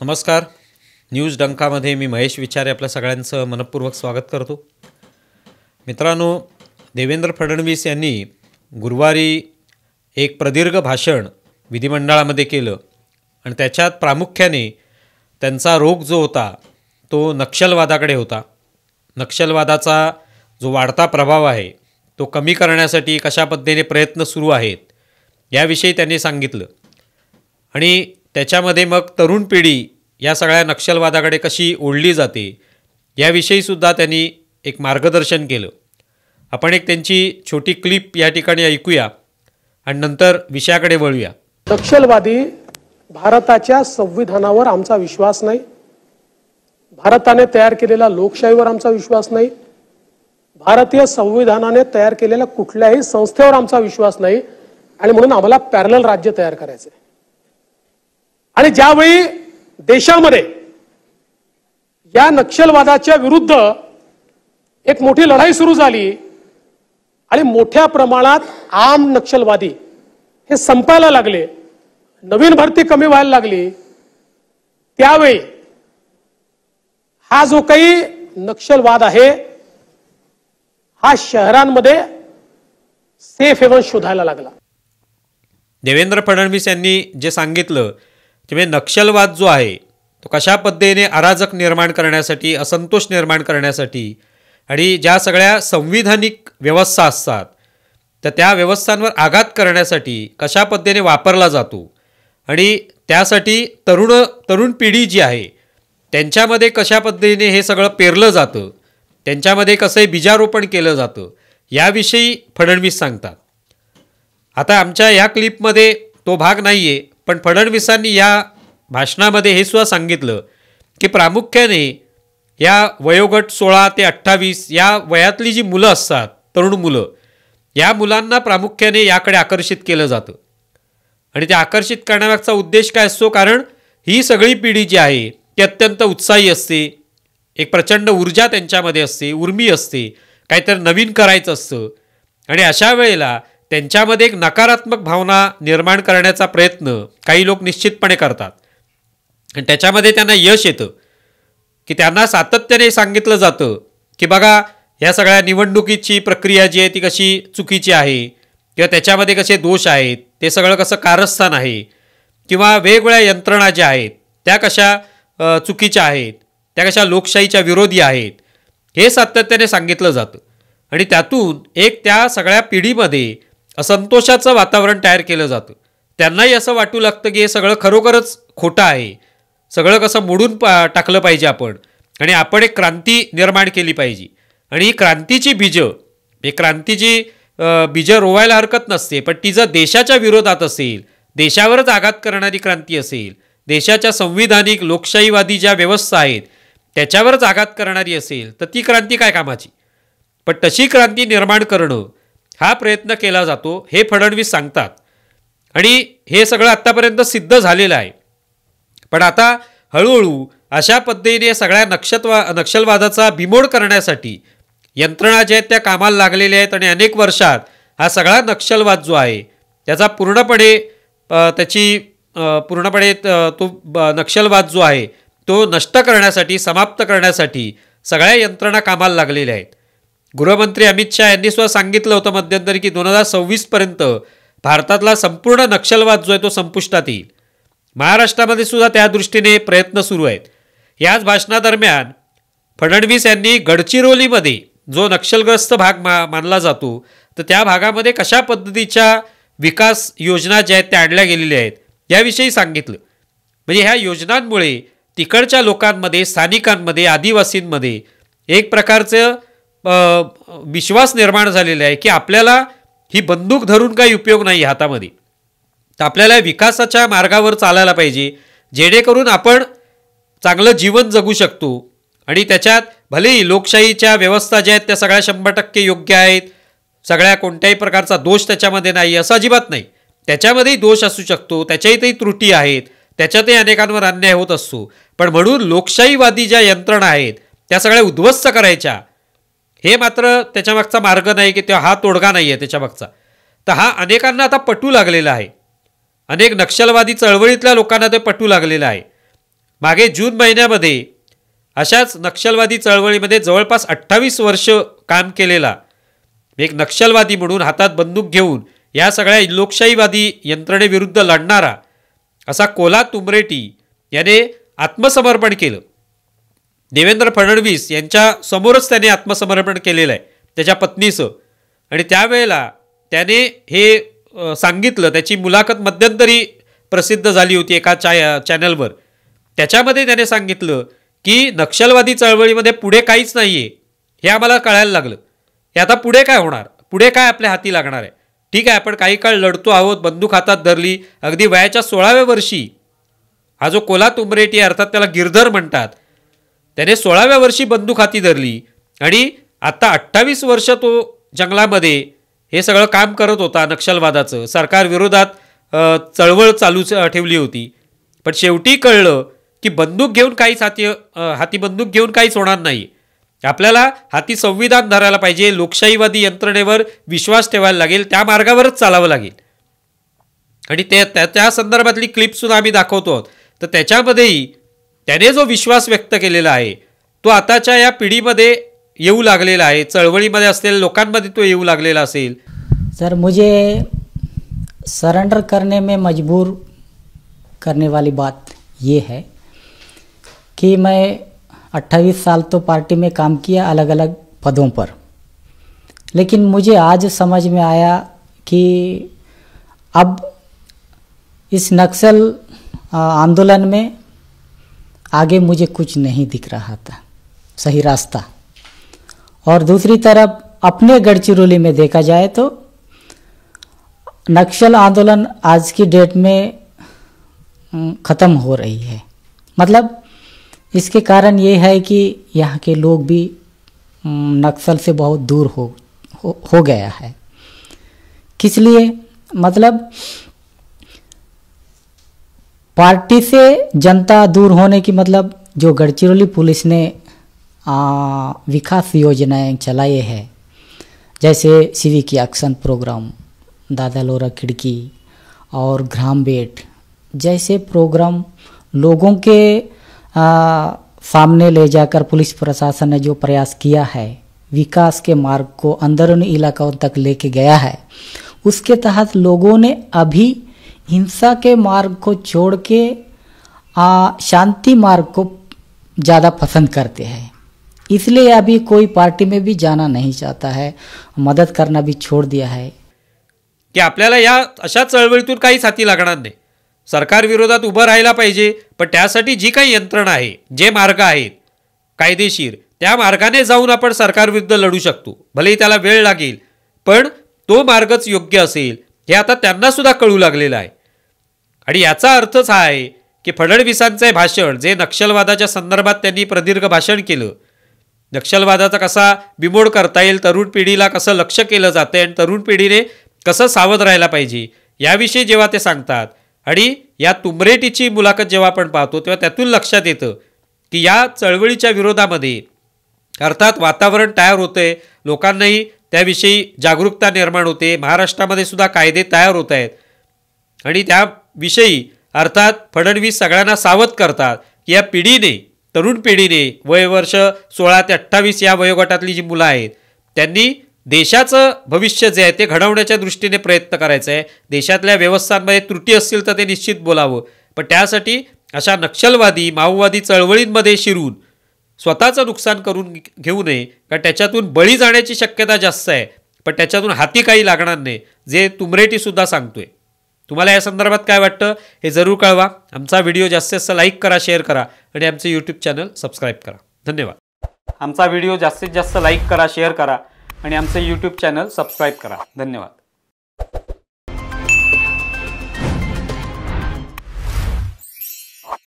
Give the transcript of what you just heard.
नमस्कार. न्यूज डंकामध्ये मी महेश विचारे आपल्या सगळ्यांचं मनपूर्वक स्वागत करतो. मित्रांनो, देवेंद्र फडणवीस यांनी गुरुवारी एक प्रदीर्घ भाषण विधिमंडळामध्ये केलं आणि त्याच्यात प्रामुख्याने त्यांचा रोग जो होता तो नक्षलवादाकडे होता. नक्षलवादाचा जो वाढता प्रभाव आहे तो कमी करण्यासाठी कशा पद्धतीने प्रयत्न सुरू आहेत याविषयी त्यांनी सांगितलं आणि त्याच्यामध्ये मग तरुण पिढी या सगळ्या नक्षलवादाकडे कशी ओढली जाते याविषयीसुद्धा त्यांनी एक मार्गदर्शन केलं. आपण एक त्यांची छोटी क्लिप या ठिकाणी ऐकूया आणि नंतर विषयाकडे वळूया. नक्षलवादी भारताच्या संविधानावर आमचा विश्वास नाही, भारताने तयार केलेल्या लोकशाहीवर आमचा विश्वास नाही, भारतीय संविधानाने तयार केलेल्या कुठल्याही संस्थेवर आमचा विश्वास नाही आणि म्हणून आम्हाला पॅरलल राज्य तयार करायचे. आणि ज्यावेळी देशामध्ये या नक्षलवादाच्या विरुद्ध एक मोठी लढाई सुरू झाली आणि मोठ्या प्रमाणात आम नक्षलवादी हे संपायला लागले, नवीन भरती कमी व्हायला लागली, त्यावेळी हा जो काही नक्षलवाद आहे हा शहरांमध्ये सेफ हेवन शोधायला लागला. देवेंद्र फडणवीस यांनी जे सांगितलं की नक्षलवाद जो आहे तो कशा पद्धतीने अराजक निर्माण करण्यासाठी, असंतोष निर्माण करण्यासाठी आणि ज्या सगळ्या संविधानिक व्यवस्था असतात तर त्या व्यवस्थांवर आघात करण्यासाठी कशा पद्धतीने वापरला जातो आणि त्यासाठी तरुण पिढी जी आहे त्यांच्यामध्ये कशा पद्धतीने हे सगळं पेरलं जातं, त्यांच्यामध्ये कसं बीजारोपण केलं जातं याविषयी फडणवीस सांगतात. आता आमच्या या क्लिपमध्ये तो भाग नाही आहे, पण फडणवीसांनी या भाषणामध्ये हे सुद्धा सांगितलं की प्रामुख्याने या वयोगट 16 ते 28 या वयातली जी मुलं असतात, तरुण मुलं, या मुलांना प्रामुख्याने याकडे आकर्षित केलं जातं आणि ते आकर्षित करण्यामागचा उद्देश काय असतो, कारण ही सगळी पिढी जी आहे ती अत्यंत उत्साही असते, एक प्रचंड ऊर्जा त्यांच्यामध्ये असते, उर्मी असते, काहीतरी नवीन करायचं असतं आणि अशा वेळेला त्यांच्यामध्ये एक नकारात्मक भावना निर्माण करण्याचा प्रयत्न काही लोक निश्चितपणे करतात आणि त्याच्यामध्ये त्यांना यश येतं की त्यांना सातत्याने सांगितलं जातं की बघा ह्या सगळ्या निवडणुकीची प्रक्रिया जी आहे ती कशी चुकीची आहे किंवा त्याच्यामध्ये कसे दोष आहेत, ते सगळं कसं कारस्थान आहे किंवा वेगवेगळ्या यंत्रणा ज्या आहेत त्या कशा चुकीच्या आहेत, त्या कशा लोकशाहीच्या विरोधी आहेत, हे सातत्याने सांगितलं जातं आणि त्यातून एक त्या सगळ्या पिढीमध्ये असंतोषाचं वातावरण तयार केलं जातं. त्यांनाही असं वाटू लागतं की हे सगळं खरोखरच खोटं आहे, सगळं कसं मोडून टाकलं पाहिजे आपण आणि आपण एक क्रांती निर्माण केली पाहिजे आणि ही क्रांतीची बीजं रोवायला हरकत नसते, पण ती जर देशाच्या विरोधात असेल, देशावरच आघात करणारी क्रांती असेल, देशाच्या संविधानिक लोकशाहीवादी ज्या व्यवस्था आहेत त्याच्यावरच आघात करणारी असेल तर ती क्रांती काय कामाची. पण तशी क्रांती निर्माण करणं हा प्रयत्न केला जातो हे फडणवीस सांगतात आणि हे सगळं आत्तापर्यंत सिद्ध झालेलं आहे. पण आता हळूहळू अशा पद्धतीने सगळ्या नक्षलवादाचा बिमोड करण्यासाठी यंत्रणा ज्या आहेत त्या कामाला लागलेल्या आहेत आणि अनेक वर्षात हा सगळा नक्षलवाद जो आहे त्याचा पूर्णपणे तो नक्षलवाद जो आहे तो नष्ट करण्यासाठी, समाप्त करण्यासाठी सगळ्या यंत्रणा कामाला लागलेल्या आहेत. गृहमंत्री अमित शहा यांनी सुद्धा सांगितलं होतं मध्यंतरी की 2026पर्यंत भारतातला संपूर्ण नक्षलवाद जो आहे तो संपुष्टात येईल. महाराष्ट्रामध्ये सुद्धा त्या दृष्टीने प्रयत्न सुरू आहेत. याच भाषणादरम्यान फडणवीस यांनी गडचिरोलीमध्ये जो नक्षलग्रस्त भाग मानला जातो तर त्या भागामध्ये कशा पद्धतीच्या विकास योजना ज्या आहेत त्या आणल्या गेलेल्या आहेत याविषयी सांगितलं. म्हणजे ह्या योजनांमुळे तिकडच्या लोकांमध्ये, स्थानिकांमध्ये, आदिवासींमध्ये एक प्रकारचं विश्वास निर्माण झालेला आहे की आपल्याला ही बंदूक धरून काही उपयोग नाही हातामध्ये, तर आपल्याला विकासाच्या मार्गावर चालायला पाहिजे जेणेकरून आपण चांगलं जीवन जगू शकतो आणि त्याच्यात भलेही लोकशाहीच्या व्यवस्था ज्या आहेत त्या सगळ्या 100% योग्य आहेत, सगळ्या कोणत्याही प्रकारचा दोष त्याच्यामध्ये नाही असं अजिबात नाही, त्याच्यामध्येही दोष असू शकतो, त्याच्यातही त्रुटी आहेत, त्याच्यातही अनेकांवर अन्याय होत असतो, पण म्हणून लोकशाहीवादी ज्या यंत्रणा आहेत त्या सगळ्या उद्ध्वस्त करायच्या हे मात्र त्याच्यामागचा मार्ग नाही की हा तोडगा नाही आहे त्याच्यामागचा. तर हा अनेकांना आता पटू लागलेला आहे, अनेक नक्षलवादी चळवळीतल्या लोकांना ते पटू लागलेलं आहे. मागे जून महिन्यामध्ये अशाच नक्षलवादी चळवळीमध्ये जवळपास 28 वर्ष काम केलेला एक नक्षलवादी म्हणून हातात बंदूक घेऊन या सगळ्या लोकशाहीवादी यंत्रणेविरुद्ध लढणारा असा कोल्हा तुंबरेटी याने आत्मसमर्पण केलं. देवेंद्र फडणवीस यांच्या समोरच त्याने आत्मसमर्पण केलेलं आहे त्याच्या पत्नीचं. आणि त्यावेळेला त्याने हे सांगितलं, त्याची मुलाखत मध्यंतरी प्रसिद्ध झाली होती एका चॅनलवर. त्याच्यामध्ये त्याने सांगितलं की नक्षलवादी चळवळीमध्ये पुढे काहीच नाही आहे हे आम्हाला कळायला लागलं. हे आता पुढे काय होणार, पुढे काय आपल्या हाती लागणार आहे. ठीक आहे, आपण काही काळ लढतो आहोत, बंदूक हातात धरली. अगदी वयाच्या 16व्या वर्षी हा जो कोल्हा तुंबरेटी अर्थात त्याला गिरधर म्हणतात, त्याने 16व्या वर्षी बंदूक हाती धरली आणि आता 28 वर्ष तो जंगलामध्ये हे सगळं काम करत होता. नक्षलवादाचं सरकार विरोधात चळवळ चालू ठेवली होती. पण शेवटी कळलं की बंदूक घेऊन काहीच हाती बंदूक घेऊन काहीच होणार नाही. आपल्याला हाती संविधान धरायला पाहिजे, लोकशाहीवादी यंत्रणेवर विश्वास ठेवायला लागेल, त्या मार्गावरच चालावं लागेल. आणि त्या संदर्भातली क्लिपसुद्धा आम्ही दाखवतो. तर त्याच्यामध्येही त्याने जो विश्वास व्यक्त केलेला आहे तो आताच्या या पिढीमध्ये येऊ लागलेला आहे, चळवळीमध्ये असलेल्या लोकांमध्ये तो येऊ लागलेला असेल. सर, मुझे सरेंडर करने में मजबूर करने वाली बात ये है कि मैं 28 साल तो पार्टी में काम किया अलग अलग पदों पर, लेकिन मुझे आज समझ में आया कि अब इस नक्सल आंदोलन में आगे मुझे कुछ नहीं दिख रहा था सही रास्ता. और दूसरी तरफ अपने गढ़चिरौली में देखा जाए तो नक्सल आंदोलन आज की डेट में ख़त्म हो रही है. मतलब इसके कारण ये है कि यहाँ के लोग भी नक्सल से बहुत दूर हो गया है. किस लिए? मतलब पार्टी से जनता दूर होने की, मतलब जो गढ़चिरौली पुलिस ने विकास योजनाएं चलाई है, जैसे सिविक एक्शन प्रोग्राम, दादा लोरा खिड़की और ग्राम बेट जैसे प्रोग्राम लोगों के सामने ले जाकर पुलिस प्रशासन ने जो प्रयास किया है, विकास के मार्ग को अंदरूनी इलाकों तक लेके गया है, उसके तहत लोगों ने अभी हिंसा के मार्ग को छोड़ के शांति मार्ग को ज़्यादा पसंद करते हैं. इसलिए अभी कोई पार्टी में भी जाना नहीं चाहता है, मदद करना भी छोड़ दिया है. की आपल्याला या अशा चळवळीतून काहीच हाती लागणार नाही. सरकार विरोधात उभं राहायला पाहिजे, पण त्यासाठी जी काही यंत्रणा आहे, जे मार्ग आहेत कायदेशीर, त्या मार्गाने जाऊन आपण सरकारविरुद्ध लढू शकतो. भलेही त्याला वेळ लागेल, पण तो मार्गच योग्य असेल हे आता त्यांना सुद्धा कळू लागलेलं आहे. आणि याचा अर्थच हा आहे की फडणवीसांचे भाषण, जे नक्षलवादाच्या संदर्भात त्यांनी प्रदीर्घ भाषण केलं, नक्षलवादाचा कसा बिमोड करता येईल, तरुण पिढीला कसं लक्ष केलं जातं आणि तरुण पिढीने कसं सावध राहायला पाहिजे याविषयी जेव्हा ते सांगतात आणि या तुंबरेटीची मुलाखत जेव्हा आपण पाहतो तेव्हा त्यातून लक्षात येतं की या चळवळीच्या विरोधामध्ये अर्थात वातावरण तयार होतंय, लोकांनाही त्याविषयी जागरूकता निर्माण होते, महाराष्ट्रामध्ये सुद्धा कायदे तयार होत आहेत आणि त्याविषयी अर्थात फडणवीस सगळ्यांना सावध करतात की या पिढीने, तरुण पिढीने, वयवर्ष 16 ते 28 या वयोगटातली जी मुलं आहेत त्यांनी देशाचं भविष्य जे आहे ते घडवण्याच्या दृष्टीने प्रयत्न करायचा आहे. देशातल्या व्यवस्थांमध्ये त्रुटी असतील तर ते निश्चित बोलावं, पण त्यासाठी अशा नक्षलवादी माओवादी चळवळींमध्ये शिरून स्वतःचं नुकसान करून घेऊ नये, कारण त्याच्यातून बळी जाण्याची शक्यता जास्त आहे, पण त्याच्यातून हाती काही लागणार नाही, जे तुंबरेटीसुद्धा सांगतोय. तुम्हाला या संदर्भात काय वाटतं हे जरूर कळवा. आमचा व्हिडिओ जास्तीत जास्त लाईक करा, शेअर करा आणि आमचे यूट्यूब चॅनल सबस्क्राईब करा. धन्यवाद. आमचा व्हिडिओ जास्तीत जास्त लाईक करा, शेअर करा आणि आमचे यूट्यूब चॅनल सबस्क्राईब करा. धन्यवाद.